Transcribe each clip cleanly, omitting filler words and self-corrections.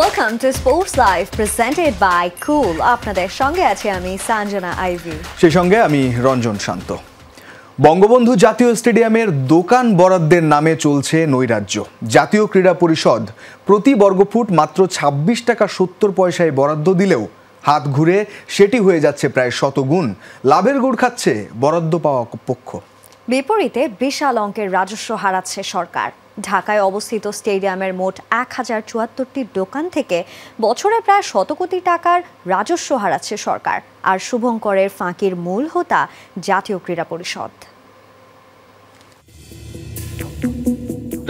Welcome to Sports Live presented by Cool. আপনাদের সঙ্গে আছি আমি সঞ্জনা আইভি। সেই সঙ্গে আমি রঞ্জন শান্ত। বঙ্গবন্ধু জাতীয় স্টেডিয়ামের দোকান বরাদ্দের নামে চলছে নৈরাজ্য। জাতীয় ক্রীড়া পরিষদ প্রতি বর্গফুট মাত্র ২৬ টাকা ৭০ পয়সায় বরাদ্দ দিলেও হাত ঘুরে সেটি হয়ে যাচ্ছে প্রায় শতগুণ। লাভের গুড় খাচ্ছে বরাদ্দ পাওয়া পক্ষ। বিপরীতে বিশাল অঙ্কের রাজস্ব হারাচ্ছে সরকার। ঢাকায় অবস্থিত স্টেডিয়ামের মোট ১,০৭৪টি দোকান থেকে বছরে প্রায় ১০০ কোটি টাকার রাজস্ব হারাচ্ছে সরকার। আর শুভঙ্করের ফাঁকির মূল হোতা জাতীয় ক্রীড়া পরিষদ।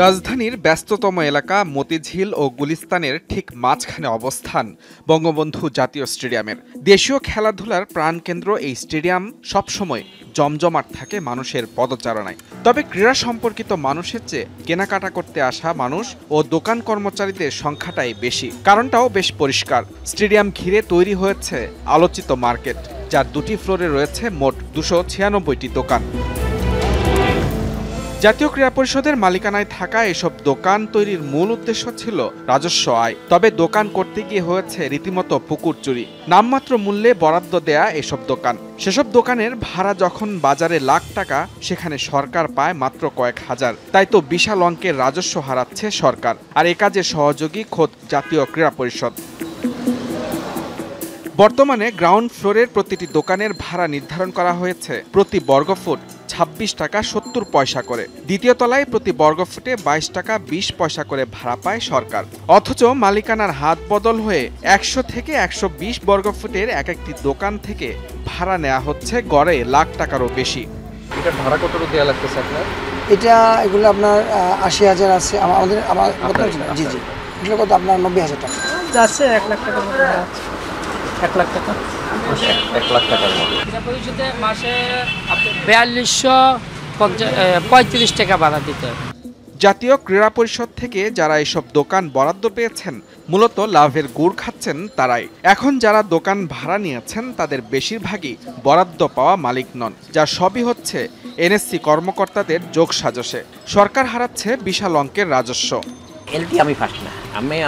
রাজধানীর ব্যস্ততম এলাকা মতিঝিল ও গুলিস্তানের ঠিক মাঝখানে অবস্থান বঙ্গবন্ধু জাতীয় স্টেডিয়ামের। দেশীয় খেলাধুলার প্রাণকেন্দ্র এই স্টেডিয়াম সবসময় জমজমাট থাকে মানুষের পদচারণায়। তবে ক্রীড়া সম্পর্কিত মানুষের চেয়ে কেনাকাটা করতে আসা মানুষ ও দোকান কর্মচারীদের সংখ্যাটাই বেশি। কারণটাও বেশ পরিষ্কার, স্টেডিয়াম ঘিরে তৈরি হয়েছে আলোচিত মার্কেট, যার ২টি ফ্লোরে রয়েছে মোট ২৯৬টি দোকান। জাতীয় ক্রীড়া পরিষদের মালিকানায় থাকা এসব দোকান তৈরির মূল উদ্দেশ্য ছিল রাজস্ব আয়। তবে দোকান করতে গিয়ে হয়েছে রীতিমতো পুকুর চুরি। নামমাত্র মূল্যে বরাদ্দ দেয়া এসব দোকান, সেসব দোকানের ভাড়া যখন বাজারে লাখ টাকা, সেখানে সরকার পায় মাত্র কয়েক হাজার। তাই তো বিশাল অঙ্কের রাজস্ব হারাচ্ছে সরকার। আর এ কাজে সহযোগী খোদ জাতীয় ক্রীড়া পরিষদ। বর্তমানে গ্রাউন্ড ফ্লোরের প্রতিটি দোকানের ভাড়া নির্ধারণ করা হয়েছে প্রতি বর্গফুট ২৬ টাকা ৭০ পয়সা করে। দ্বিতীয় তলায় প্রতি বর্গফুটে ২২ টাকা ২০ পয়সা করে ভাড়া পায় সরকার। অথচ মালিকানার হাত বদল হয়ে ১০০ থেকে ১২০ বর্গফুটের এক একটি দোকান থেকে ভাড়া নেওয়া হচ্ছে গড়ে লাখ টাকারও বেশি। এটা ভাড়া কত দেওয়া লাগতেছে আপনার? এগুলো আপনার ৮০,০০০ আছে আমার জি এগুলো কত আপনার ৯০,০০০ টাকা আছে। ১ লাখ টাকার মতো আছে। ১ লাখ টাকা ১ লাখ টাকার মতো। পরিষদে মাসে ৪২৩৫ টাকা ভাড়া দিতে হয়। জাতীয় ক্রীড়া পরিষদ থেকে যারা এসব দোকান বরাদ্দ পেয়েছেন মূলত লাভের গুড় খাচ্ছেন তারাই। এখন যারা দোকান ভাড়া নিয়েছেন তাদের বেশিরভাগই বরাদ্দ পাওয়া মালিক নন, যা সবই হচ্ছে এনএসসি কর্মকর্তাদের যোগসাজশে। সরকার হারাচ্ছে বিশাল অঙ্কের রাজস্ব। এলটি আমি ফার্স্ট না,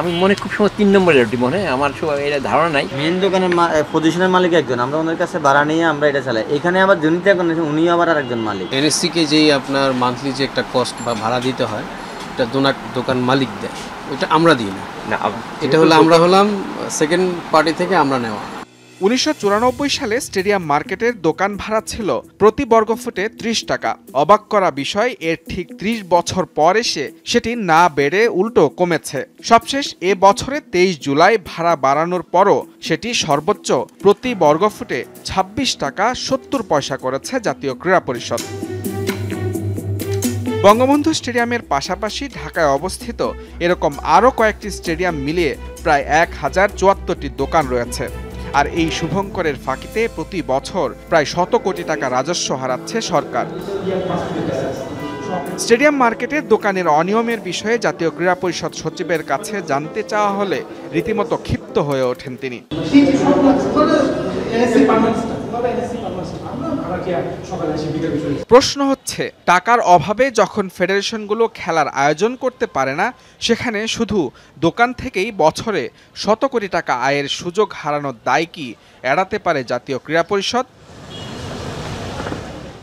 আমি মনে খুব সময় ৩ নম্বরের এলটি মনে হয়, আমার এটা ধারণা নাই। মেন দোকানের পজিশনের মালিক একজন, আমরা ওনার কাছে ভাড়া নিয়ে আমরা এটা চালাই। এখানে আবার জনিতে এখন উনিও আবার আরেকজন মালিক। এনএসসি-কে যেই আপনার মান্থলি যে একটা কস্ট বা ভাড়া দিতে হয়, এটা দোকান মালিক দেয়, ওইটা আমরা দিই না। এটা হলো আমরা হলাম সেকেন্ড পার্টি থেকে আমরা নেওয়া। ১৯৯৪ সালে স্টেডিয়াম মার্কেটের দোকান ভাড়া ছিল প্রতি বর্গফুটে ৩০ টাকা। অবাক করা বিষয়, এর ঠিক ৩০ বছর পর এসে সেটি না বেড়ে উল্টো কমেছে। সবশেষ এ বছরে ২৩ জুলাই ভাড়া বাড়ানোর পরও সেটি সর্বোচ্চ প্রতি বর্গফুটে ২৬ টাকা ৭০ পয়সা করেছে জাতীয় ক্রীড়া পরিষদ। বঙ্গবন্ধু স্টেডিয়ামের পাশাপাশি ঢাকায় অবস্থিত এরকম আরও কয়েকটি স্টেডিয়াম মিলিয়ে প্রায় ১,০৭৪টি দোকান রয়েছে। আর এই শুভঙ্করের ফাঁকিতে প্রতি বছর প্রায় ১০০ কোটি টাকা রাজস্ব হারাচ্ছে সরকার। স্টেডিয়াম মার্কেটের দোকানের অনিয়মের বিষয়ে জাতীয় ক্রীড়া পরিষদ সচিবের কাছে জানতে চাওয়া হলে রীতিমতো ক্ষিপ্ত হয়ে ওঠেন তিনি। প্রশ্ন হচ্ছে, টাকার অভাবে যখন ফেডারেশনগুলো খেলার আয়োজন করতে পারে না, সেখানে শুধু দোকান থেকেই বছরে ১০০ কোটি টাকা আয়ের সুযোগ হারানোর দায় কি এড়াতে পারে জাতীয় ক্রীড়া পরিষদ?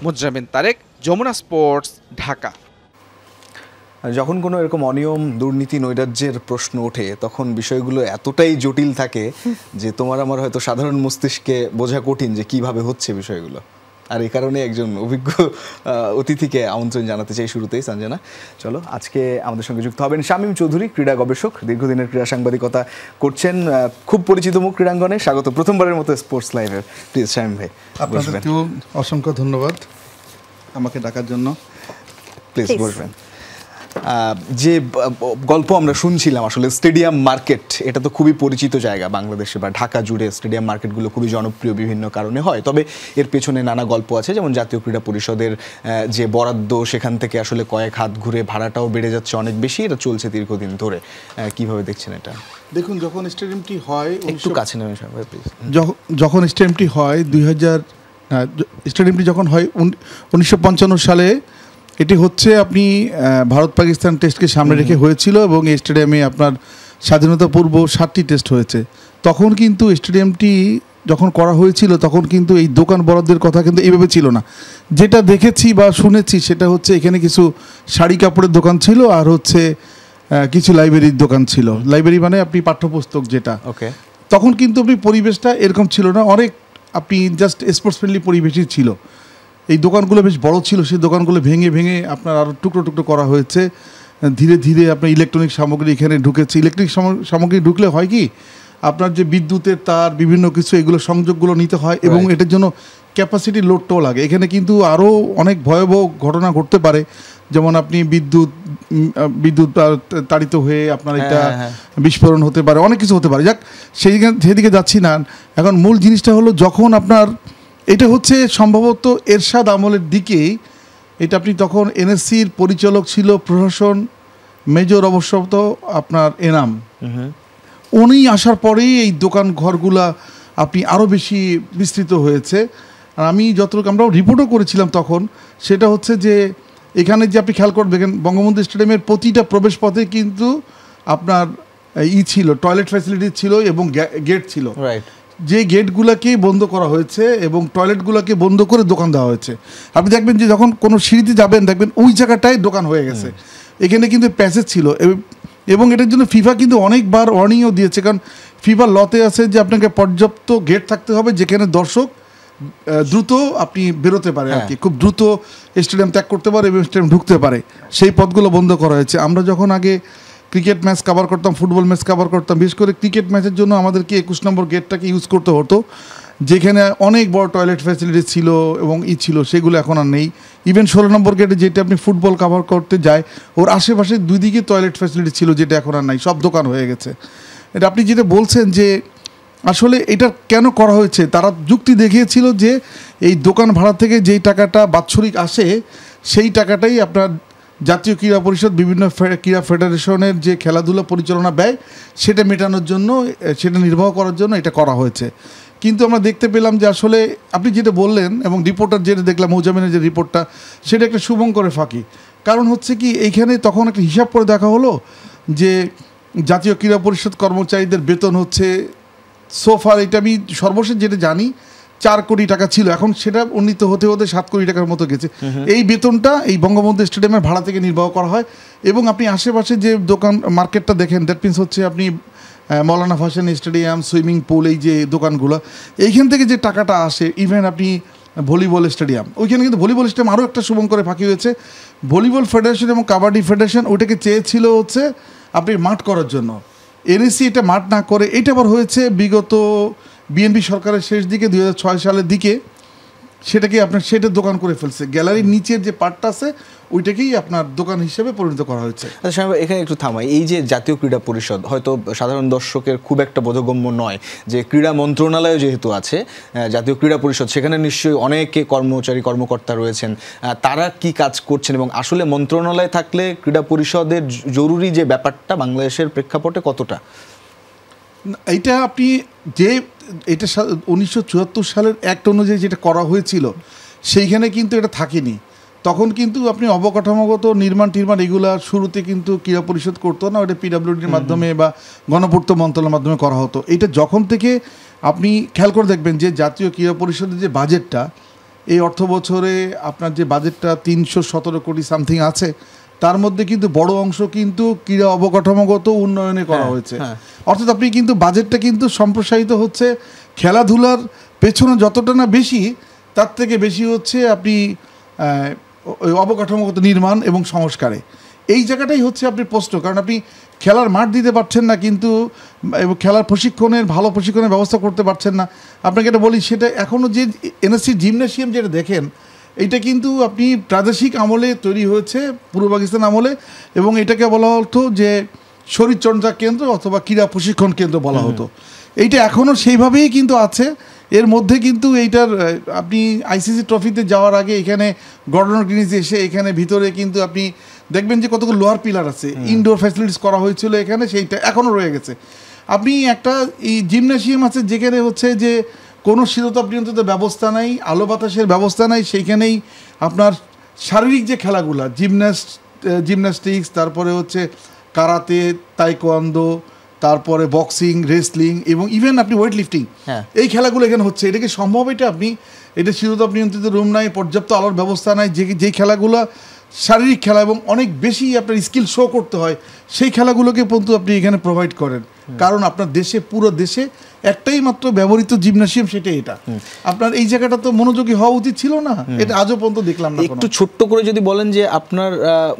মুজরামিন তারেক, যমুনা স্পোর্টস, ঢাকা। যখন কোনো এরকম অনিয়ম, দুর্নীতি, নৈরাজ্যের প্রশ্ন ওঠে তখন বিষয়গুলো এতটাই জটিল থাকে যে তোমার আমার হয়তো সাধারণ মস্তিষ্কে বোঝা কঠিন যে কিভাবে হচ্ছে বিষয়গুলো। আর এই কারণে একজন অভিজ্ঞ অতিথিকে আমন্ত্রণ জানাতে চাই শুরুতেই। সঞ্জনা, চলো আজকে আমাদের সঙ্গে যুক্ত হবেন শামীম চৌধুরী, ক্রীড়া গবেষক, দীর্ঘদিনের ক্রীড়া সাংবাদিকতা করছেন, খুব পরিচিত মুখ ক্রীড়াঙ্গনে। স্বাগত প্রথমবারের মতো স্পোর্টস লাইভে। প্লিজ শামীম ভাই। আপনাদেরকেও অসংখ্য ধন্যবাদ আমাকে ডাকার জন্য। প্লিজ বসবেন। যে গল্প আমরা শুনছিলাম, আসলে স্টেডিয়াম মার্কেট এটা তো খুবই পরিচিত জায়গা বাংলাদেশে বা ঢাকা জুড়ে। স্টেডিয়াম মার্কেটগুলো খুবই জনপ্রিয় বিভিন্ন কারণে হয়, তবে এর পেছনে নানা গল্প আছে। যেমন জাতীয় ক্রীড়া পরিষদের যে বরাদ্দ, সেখান থেকে আসলে কয়েক হাত ঘুরে ভাড়াটাও বেড়ে যাচ্ছে অনেক বেশি। এটা চলছে দীর্ঘদিন ধরে। কিভাবে দেখছেন এটা? দেখুন, যখন স্টেডিয়ামটি হয়, একটু কাছে নেবেন প্লিজ। যখন স্টেডিয়ামটি হয় স্টেডিয়ামটি যখন হয় 1955 সালে, এটি হচ্ছে আপনি ভারত পাকিস্তান টেস্টকে সামনে রেখে হয়েছিল এবং এই স্টেডিয়ামে আপনার স্বাধীনতা পূর্ব 7টি টেস্ট হয়েছে। তখন কিন্তু স্টেডিয়ামটি যখন করা হয়েছিল তখন কিন্তু এই দোকান বরাদ্দের কথা কিন্তু এইভাবে ছিল না। যেটা দেখেছি বা শুনেছি সেটা হচ্ছে এখানে কিছু শাড়ি কাপড়ের দোকান ছিল আর হচ্ছে কিছু লাইব্রেরির দোকান ছিল। লাইব্রেরি মানে আপনি পাঠ্যপুস্তক যেটা, ওকে। তখন কিন্তু আপনি পরিবেশটা এরকম ছিল না, অনেক আপনি জাস্ট স্পোর্টস ফ্রেন্ডলি পরিবেশই ছিল। এই দোকানগুলো বেশ বড় ছিল, সেই দোকানগুলো ভেঙে ভেঙে আপনার আরও টুকরো টুকরো করা হয়েছে। ধীরে ধীরে আপনার ইলেকট্রনিক সামগ্রী এখানে ঢুকেছে। ইলেকট্রিক সামগ্রী ঢুকলে হয় কি, আপনার যে বিদ্যুতের তার বিভিন্ন কিছু এগুলো সংযোগগুলো নিতে হয় এবং এটার জন্য ক্যাপাসিটি লোডটাও লাগে। এখানে কিন্তু আরও অনেক ভয়াবহ ঘটনা ঘটতে পারে, যেমন আপনি বিদ্যুৎ তাড়িত হয়ে আপনার এটা বিস্ফোরণ হতে পারে, অনেক কিছু হতে পারে। যাক, সেদিকে যাচ্ছি না। এখন মূল জিনিসটা হলো, যখন আপনার এটা হচ্ছে সম্ভবত এরশাদ আমলের দিকেই এটা, আপনি তখন এনএসসির পরিচালক ছিল প্রশাসন মেজর অবসরত আপনার এনাম, উনি আসার পরেই এই দোকান ঘরগুলা আপনি আরও বেশি বিস্তৃত হয়েছে। আর আমি যতটুকু, আমরাও রিপোর্টও করেছিলাম তখন, সেটা হচ্ছে যে এখানে যে আপনি খেয়াল করবেন বঙ্গবন্ধু স্টেডিয়ামের প্রতিটা প্রবেশ পথে কিন্তু আপনার ছিল, টয়লেট ফ্যাসিলিটি ছিল এবং গেট ছিল। যে গেটগুলোকে বন্ধ করা হয়েছে এবং টয়লেটগুলোকে বন্ধ করে দোকান দেওয়া হয়েছে। আপনি দেখবেন যে যখন কোনো সিঁড়িতে যাবেন দেখবেন ওই জায়গাটায় দোকান হয়ে গেছে। এখানে কিন্তু প্যাসেজ ছিল এবং এটার জন্য ফিফা কিন্তু অনেকবার ওয়ার্নিংও দিয়েছে, কারণ ফিফা লতে আছে যে আপনাকে পর্যাপ্ত গেট থাকতে হবে যেখানে দর্শক দ্রুত আপনি বেরোতে পারে আর কি, খুব দ্রুত স্টেডিয়াম ত্যাগ করতে পারে এবং স্টেডিয়াম ঢুকতে পারে। সেই পথগুলো বন্ধ করা হয়েছে। আমরা যখন আগে ক্রিকেট ম্যাচ কভার করতাম, ফুটবল ম্যাচ কভার করতাম, বিশেষ করে ক্রিকেট ম্যাচের জন্য আমাদেরকে 21 নম্বর গেটটাকে ইউজ করতে হতো, যেখানে অনেক বড় টয়লেট ফ্যাসিলিটি ছিল এবং ছিল, সেগুলো এখন আর নেই। ইভেন 16 নম্বর গেটে যেটা আপনি ফুটবল কভার করতে যায়, ওর আশেপাশে 2 দিকে টয়লেট ফ্যাসিলিটি ছিল, যেটা এখন আর নাই, সব দোকান হয়ে গেছে। এটা আপনি যেটা বলছেন যে আসলে এটা কেন করা হয়েছে, তারা যুক্তি দেখিয়েছিল যে এই দোকান ভাড়া থেকে যেই টাকাটা বাৎসরিক আসে সেই টাকাটাই আপনার জাতীয় ক্রীড়া পরিষদ, বিভিন্ন ক্রীড়া ফেডারেশনের যে খেলাধুলা পরিচালনা ব্যয়, সেটা মেটানোর জন্য, সেটা নির্বাহ করার জন্য এটা করা হয়েছে। কিন্তু আমরা দেখতে পেলাম যে আসলে আপনি যেটা বললেন এবং রিপোর্টার যেটা দেখলাম, মৌজামিনের যে রিপোর্টটা, সেটা একটা শুভঙ্করের ফাঁকি। কারণ হচ্ছে কি, এইখানে তখন একটা হিসাব করে দেখা হলো যে জাতীয় ক্রীড়া পরিষদ কর্মচারীদের বেতন হচ্ছে সোফার, এটা আমি সর্বশেষ যেটা জানি 4 কোটি টাকা ছিল, এখন সেটা উন্নীত হতে হতে 7 কোটি টাকার মতো গেছে। এই বেতনটা এই বঙ্গবন্ধু স্টেডিয়ামের ভাড়া থেকে নির্বাহ করা হয়। এবং আপনি আশেপাশে যে দোকান মার্কেটটা দেখেন, দ্যাট মিনস হচ্ছে আপনি মৌলানা ভাসানী স্টেডিয়াম, সুইমিং পুল, এই যে দোকানগুলো, এইখান থেকে যে টাকাটা আসে, ইভেন আপনি ভলিবল স্টেডিয়াম, ওইখানে কিন্তু ভলিবল স্টেডিয়াম আরও একটা শুভঙ্করে ফাঁকি হয়েছে। ভলিবল ফেডারেশন এবং কাবাডি ফেডারেশন ওইটাকে চেয়েছিল হচ্ছে আপনি মাঠ করার জন্য, এনএসসি এটা মাঠ না করে, এটা আবার হয়েছে বিগত বিএনপি সরকারের শেষ দিকে 2006 সালের দিকে, সেটাকে আপনার সেটা দোকান করে ফেলছে। গ্যালারির নিচের যে পার্টটা আছে ওইটাকেই আপনার দোকান হিসেবে পরিণত করা হয়েছে। আচ্ছা, এখানে একটু থামাই। এই যে জাতীয় ক্রীড়া পরিষদ হয়তো সাধারণ দর্শকের খুব একটা বোধগম্য নয়, যে ক্রীড়া মন্ত্রণালয় যেহেতু আছে, জাতীয় ক্রীড়া পরিষদ, সেখানে নিশ্চয়ই অনেকে কর্মকর্তা রয়েছেন, তারা কি কাজ করছেন এবং আসলে মন্ত্রণালয় থাকলে ক্রীড়া পরিষদের জরুরি যে ব্যাপারটা বাংলাদেশের প্রেক্ষাপটে কতটা? এইটা আপনি যে এটা 1974 সালের অ্যাক্ট অনুযায়ী যেটা করা হয়েছিল, সেইখানে কিন্তু এটা থাকেনি। তখন কিন্তু আপনি অবকাঠামোগত নির্মাণ এগুলা শুরুতে কিন্তু ক্রীড়া পরিষদ করতো না, ওটা পিডাব্লিউডির মাধ্যমে বা গণপূর্ত মন্ত্রণালয়ের মাধ্যমে করা হতো। এটা যখন থেকে আপনি খেয়াল করে দেখবেন যে জাতীয় ক্রীড়া পরিষদের যে বাজেটটা, এই অর্থ বছরে আপনার যে বাজেটটা 317 কোটি সামথিং আছে, তার মধ্যে কিন্তু বড় অংশ কিন্তু ক্রীড়া অবকাঠামোগত উন্নয়নে করা হয়েছে। অর্থাৎ আপনি কিন্তু বাজেটটা কিন্তু সম্প্রসারিত হচ্ছে খেলাধুলার পেছনে যতটা না বেশি, তার থেকে বেশি হচ্ছে আপনি অবকাঠামোগত নির্মাণ এবং সংস্কারে। এই জায়গাটাই হচ্ছে আপনি প্রশ্ন, কারণ আপনি খেলার মাঠ দিতে পারছেন না, কিন্তু খেলার ভালো প্রশিক্ষণের ব্যবস্থা করতে পারছেন না। আপনাকে এটা বলি, সেটা এখনও যে এনএসসি জিমনেশিয়াম যেটা দেখেন, এইটা কিন্তু আপনি প্রাদেশিক আমলে তৈরি হয়েছে, পূর্ব পাকিস্তান আমলে, এবং এটাকে বলা হতো যে শরীরচর্চা কেন্দ্র অথবা ক্রীড়া প্রশিক্ষণ কেন্দ্র বলা হতো। এইটা এখনও সেইভাবেই কিন্তু আছে। এর মধ্যে কিন্তু এইটার আপনি আইসিসি ট্রফিতে যাওয়ার আগে এখানে গর্ডন গ্রিনিজ এসে এখানে ভিতরে কিন্তু আপনি দেখবেন যে কতগুলো লোয়ার পিলার আছে, ইনডোর ফ্যাসিলিটিস করা হয়েছিল এখানে, সেইটা এখনও রয়ে গেছে। আপনি একটা এই জিমনেশিয়াম আছে যেখানে হচ্ছে যে কোনো শীততাপ নিয়ন্ত্রিত ব্যবস্থা নাই, আলো বাতাসের ব্যবস্থা নাই, সেইখানেই আপনার শারীরিক যে খেলাগুলা, জিমন্যাস্টিক্স, তারপরে হচ্ছে কারাতে, তাইকোয়ান্দো, তারপরে বক্সিং, রেসলিং এবং ইভেন আপনি ওয়েট লিফটিং, এই খেলাগুলো এখানে হচ্ছে। এটা কি সম্ভব? এটা শীততাপ নিয়ন্ত্রিত রুম নাই, পর্যাপ্ত আলোর ব্যবস্থা নাই, যে খেলাগুলো শারীরিক খেলা এবং অনেক বেশি আপনার স্কিল শো করতে হয়, সেই খেলাগুলোকে পর্যন্ত আপনি এখানে প্রোভাইড করেন। কারণ আপনার দেশে, পুরো দেশে একটাই মাত্র ব্যবহৃত জিমনাসিয়াম, সেটাই এটা। আপনার এই জায়গাটা তো মনোযোগী হওয়া উচিত ছিল না, এটা আজও পর্যন্ত দেখলাম না। একটু ছোট্ট করে যদি বলেন যে আপনার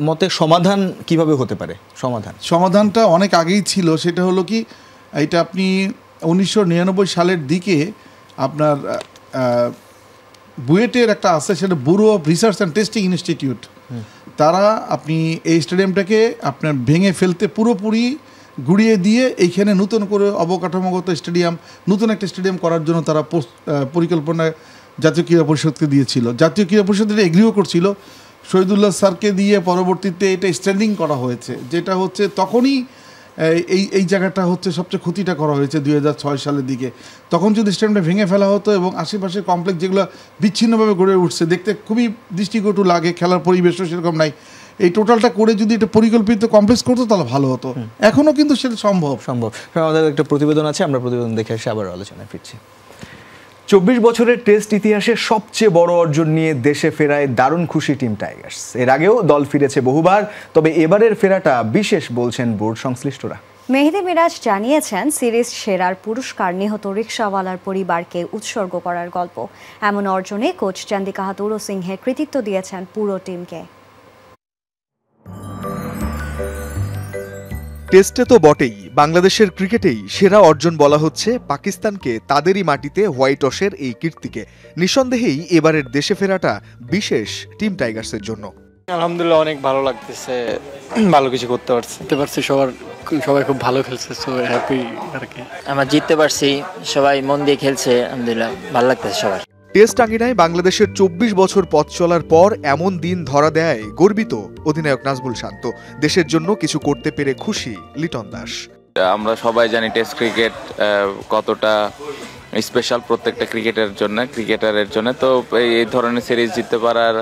মতে সমাধান কিভাবে হতে পারে? সমাধানটা অনেক আগেই ছিল। সেটা হলো কি, এটা আপনি 1999 সালের দিকে আপনার বুয়েটের একটা আছে, সেটা bureau of research and testing institute, তারা আপনি এই স্টেডিয়ামটাকে আপনার ভেঙে ফেলতে পুরোপুরি গুড়িয়ে দিয়ে এইখানে নতুন করে অবকাঠামোগত স্টেডিয়াম, নতুন একটা স্টেডিয়াম করার জন্য তারা পরিকল্পনা জাতীয় ক্রীড়া পরিষদকে দিয়েছিল। জাতীয় ক্রীড়া পরিষদ এটা এগ্রিও করছিল, শহীদুল্লাহ স্যারকে দিয়ে পরবর্তীতে এটা স্ট্যান্ডিং করা হয়েছে। যেটা হচ্ছে তখনই এই জায়গাটা হচ্ছে সবচেয়ে ক্ষতিটা করা হয়েছে 2006 সালের দিকে। তখন যদি স্টেডিয়ামটা ভেঙে ফেলা হতো এবং আশেপাশের কমপ্লেক্স যেগুলো বিচ্ছিন্নভাবে গড়ে উঠছে, দেখতে খুবই দৃষ্টিকটু লাগে, খেলার পরিবেশও সেরকম নাই, এই টোটালটা করে যদি এটা পরিকল্পিত কমপ্লেক্স করতো তাহলে ভালো হতো। এখনও কিন্তু সেটা সম্ভব। আমাদের একটা প্রতিবেদন আছে, আমরা প্রতিবেদন দেখে এসে আবার আলোচনায় ফিরছি। 24 বছরের টেস্ট ইতিহাসে সবচেয়ে বড় অর্জন নিয়ে দেশে ফেরায় দারুণ খুশি টিম টাইগার্স। এর আগেও দল ফিরেছে বহুবার, তবে এবারের ফেরাটা বিশেষ বলছেন বোর্ড সংশ্লিষ্টরা। মেহেদী মিরাজ জানিয়েছেন, সিরিজ সেরার পুরস্কার নিহত রিকশাওয়ালার পরিবারকে উৎসর্গ করার গল্প। এমন অর্জনে কোচ চান্দিকা হাথুরু সিংহে কৃতিত্ব দিয়েছেন পুরো টিমকে। টেস্টে তো বটেই, বাংলাদেশের ক্রিকেটেই সেরা অর্জন বলা হচ্ছে পাকিস্তানকে তাদেরই মাটিতে হোয়াইট ওয়াশের এই কীর্তিকে। নিঃসন্দেহেই এবারের দেশে ফেরাটা বিশেষ টিম টাইগার্সের জন্য। আলহামদুলিল্লাহ, অনেক ভালো লাগতেছে, ভালো কিছু করতে পারছি, সবাই খুব ভালো খেলছে, সো হ্যাপি আর কি। আমরা জিততে পারছি, সবাই মন দিয়ে খেলছে, আলহামদুলিল্লাহ ভালো লাগতেছে সবার। টেস্ট আঙ্গিনায় বাংলাদেশের 24 বছর পথ চলার পর এমন দিন ধরা দেয় গর্বিত অধিনায়ক নাজমুল শান্ত। দেশের জন্য কিছু করতে পেরে খুশি লিটন দাস। আমরা সবাই জানি টেস্ট ক্রিকেট কতটা স্পেশাল প্রত্যেকটা ক্রিকেটারের জন্য। তো এই ধরনের সিরিজ জিততে পারার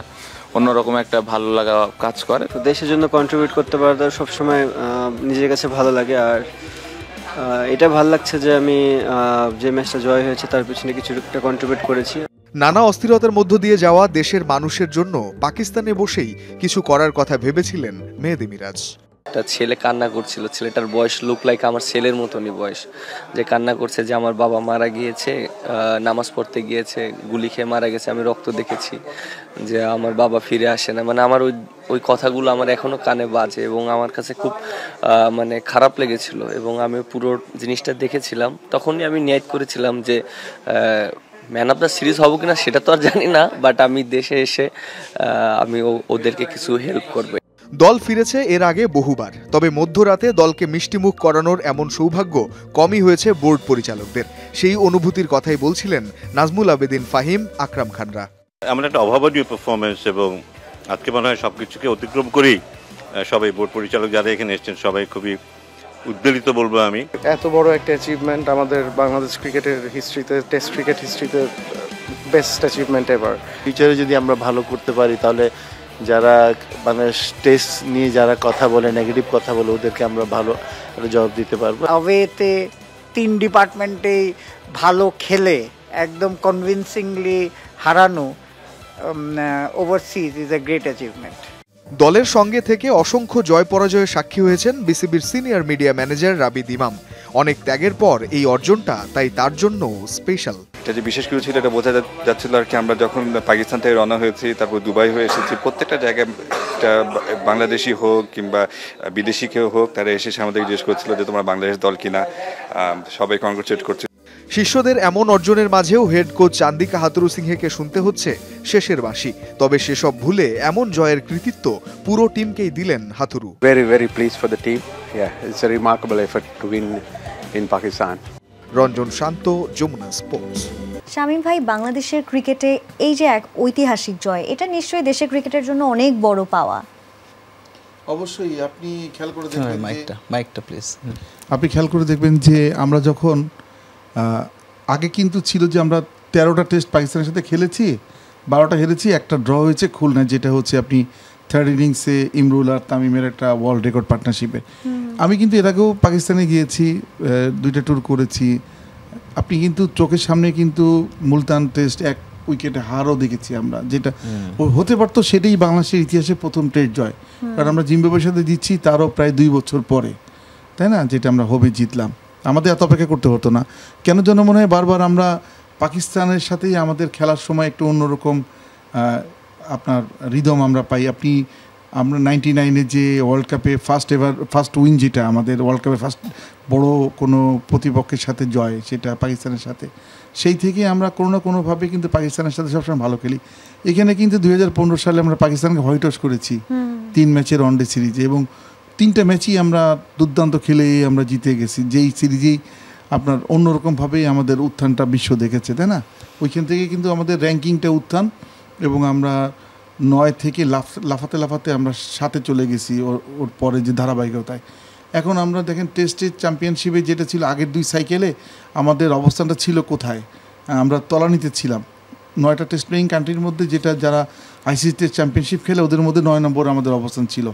অন্যরকম একটা ভালো লাগা কাজ করে। তো দেশের জন্য কন্ট্রিবিউট করতে পারাটা সবসময় নিজের কাছে ভালো লাগে। আর এটা ভালো লাগছে যে আমি যে ম্যাচটা জয় হয়েছে তার পিছনে কিছু একটা কন্ট্রিবিউট করেছি। নানা অস্থিরতার মধ্য দিয়ে যাওয়া দেশের মানুষের জন্য পাকিস্তানে বসেই কিছু করার কথা ভেবেছিলেন মেহেদী মিরাজ। একটা ছেলে কান্না করছিল, ছেলেটার বয়স লুক লাইক আমার ছেলের মতনই বয়স, যে কান্না করছে যে আমার বাবা মারা গিয়েছে, নামাজ পড়তে গিয়েছে, গুলি খেয়ে মারা গেছে, আমি রক্ত দেখেছি, যে আমার বাবা ফিরে আসে না। মানে আমার ওই কথাগুলো আমার এখনো কানে বাজে এবং আমার কাছে খুব মানে খারাপ লেগেছিল এবং আমি পুরো জিনিসটা দেখেছিলাম। তখনই আমি নিয়ত করেছিলাম যে ম্যান অফ দ্য সিরিজ হবো কিনা সেটা তো আর জানি না, বাট আমি দেশে এসে আমি ওদেরকে কিছু হেল্প করবো। দল ফিরেছে এর আগে বহুবার, তবে মধ্যরাতে দলকে মিষ্টিমুখ করানোর এমন সৌভাগ্য কমই হয়েছে বোর্ড পরিচালকদের। সেই অনুভূতির কথাই বলছিলেন নাজমুল আবেদিন ফাহিম, আকরাম খানরা। এমন একটা অভাবনীয় পারফরমেন্স এবং আজকে মনে হয় সবকিছুকে অতিক্রম করেই সবাই বোর্ড পরিচালক যারা এখানে এসেছেন সবাই খুবই উদ্বেলিত বলবো আমি। এত বড় একটা অ্যাচিভমেন্ট আমাদের বাংলাদেশ ক্রিকেটের হিস্ট্রিতে, টেস্ট ক্রিকেট হিস্ট্রিতে বেস্ট অ্যাচিভমেন্ট এভার। ফিউচারে যদি আমরা ভালো করতে পারি তাহলে যারা বাংলাদেশ টেস্ট নিয়ে যারা কথা বলে, নেগেটিভ কথা বলে, ওদেরকে আমরা ভালো একটা জবাব দিতে পারবো। অ্যাওয়েতে 3 ডিপার্টমেন্টেই ভালো খেলে একদম কনভিনসিংলি হারানো overseas is a great achievement. দলের সঙ্গে থেকে অসংখ্য জয় পরাজয়ের সাক্ষী হয়েছেন বিসিবির সিনিয়র মিডিয়া ম্যানেজার রাবিদ ইমাম। অনেক ত্যাগের পর এই অর্জনটা তাই তার জন্য স্পেশাল। এটা যে বিশেষ কিছু ছিল এটা বোঝা যাচ্ছিল আর কি। আমরা যখন পাকিস্তান থেকে রওনা হয়েছি, তারপর দুবাই হয়ে এসেছি, প্রত্যেকটা জায়গায় বাংলাদেশি হোক কিংবা বিদেশি কেউ হোক, তারা এসে আমাদের জিজ্ঞেস করছিল যে তোমরা বাংলাদেশ দল কিনা। সবাই কংগ্রেচুলেট করছে। শিষ্যদের এমন অর্জনের মাঝেও হেড কোচ চান্দিকা হাথুরু সিংহেকে শুনতে হচ্ছে শেষের বাঁশি। তবে সেসব ভুলে এমন জয়ের কৃতিত্ব পুরো টিমকেই দিলেন Hathuru. Very pleased for the team. Yeah, it's a remarkable effort to win in Pakistan. Ranjan Shanto, Jamuna sports. Shamim ভাই, বাংলাদেশের ক্রিকেটে এই যে এক ঐতিহাসিক জয়, এটা নিশ্চয়ই দেশের ক্রিকেটের জন্য অনেক বড় পাওয়া। অবশ্যই আপনি খেয়াল করে দেখবেন, মাইকটা প্লিজ। আপনি খেয়াল করে দেখবেন যে আমরা যখন আগে কিন্তু ছিল যে আমরা 13টা টেস্ট পাকিস্তানের সাথে খেলেছি, 12টা হেরেছি, একটা ড্র হয়েছে খুলনা, যেটা হচ্ছে আপনি থার্ড ইনিংসে ইমরুল আর তামিমের একটা ওয়ার্ল্ড রেকর্ড পার্টনারশিপে। আমি কিন্তু এর আগেও পাকিস্তানে গিয়েছি, 2টা ট্যুর করেছি। আপনি কিন্তু চোখের সামনে কিন্তু মুলতান টেস্ট 1 উইকেটে হারও দেখেছি আমরা, যেটা হতে পারতো সেটাই বাংলাদেশের ইতিহাসে প্রথম টেস্ট জয়। কারণ আমরা জিম্বাবুয়ের সাথে জিতছি তারও প্রায় 2 বছর পরে, তাই না, যেটা আমরা হবে জিতলাম। আমাদের এত অপেক্ষা করতে হতো না। কেন যেন মনে হয় বারবার আমরা পাকিস্তানের সাথেই আমাদের খেলার সময় একটু অন্যরকম আপনার রিদম আমরা পাই। আমরা 99-এ যে ওয়ার্ল্ড কাপে ফার্স্ট উইন, যেটা আমাদের ওয়ার্ল্ড কাপে ফার্স্ট বড় কোনো প্রতিপক্ষের সাথে জয়, সেটা পাকিস্তানের সাথে, সেই থেকে আমরা কোনো না কোনোভাবে কিন্তু পাকিস্তানের সাথে সবসময় ভালো খেলি। এখানে কিন্তু 2015 সালে আমরা পাকিস্তানকে হোয়াইট ওয়াশ করেছি 3 ম্যাচের ওয়ানডে সিরিজে, এবং 3টা ম্যাচই আমরা দুর্দান্ত খেলে আমরা জিতে গেছি। যেই সিরিজেই আপনার অন্যরকমভাবেই আমাদের উত্থানটা বিশ্ব দেখেছে, তাই না? ওইখান থেকে কিন্তু আমাদের র্যাঙ্কিংটা উত্থান, এবং আমরা 9 থেকে লাফাতে আমরা 7-এ চলে গেছি ওর পরে যে ধারাবাহিকতায়। এখন আমরা দেখেন টেস্টের চ্যাম্পিয়নশিপে যেটা ছিল আগের 2 সাইকেলে আমাদের অবস্থানটা ছিল কোথায়, আমরা তলানিতে ছিলাম। 9টা টেস্ট প্লেয়িং কান্ট্রির মধ্যে যেটা যারা ICC টেস্ট চ্যাম্পিয়নশিপ খেলে ওদের মধ্যে 9 নম্বর আমাদের অবস্থান ছিল।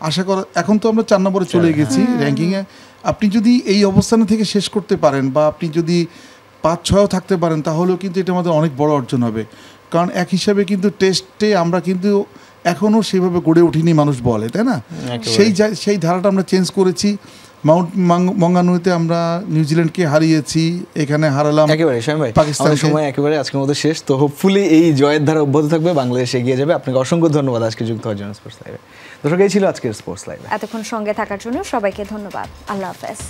আশা করা এখন তো আমরা 4 নম্বরে চলে গেছি র্যাঙ্কিংয়ে। আপনি যদি এই অবস্থানে থেকে শেষ করতে পারেন, বা আপনি যদি 5-6ও থাকতে পারেন, তাহলেও কিন্তু এটা আমাদের অনেক বড় অর্জন হবে। কারণ এক হিসাবে কিন্তু টেস্টে আমরা কিন্তু এখনও সেভাবে গড়ে উঠিনি মানুষ বলে, তাই না? সেই ধারাটা আমরা চেঞ্জ করেছি। মাউন্ট মঙ্গানুইতে আমরা নিউজিল্যান্ডকে হারিয়েছি, এখানে হারালাম একেবারে। শামীম ভাই, আমাদের সময় একেবারে আজকের মতো শেষ। তো হোপফুলি এই জয়ের ধারা অব্যাহত থাকবে, বাংলাদেশ এগিয়ে যাবে। আপনাকে অসংখ্য ধন্যবাদ আজকে যুক্ত হওয়ার জন্য স্পোর্টস লাইভে। দর্শক, এই ছিল আজকের স্পোর্টস লাইভ। এতক্ষণ সঙ্গে থাকার জন্য সবাইকে ধন্যবাদ। আল্লাহ হাফেজ।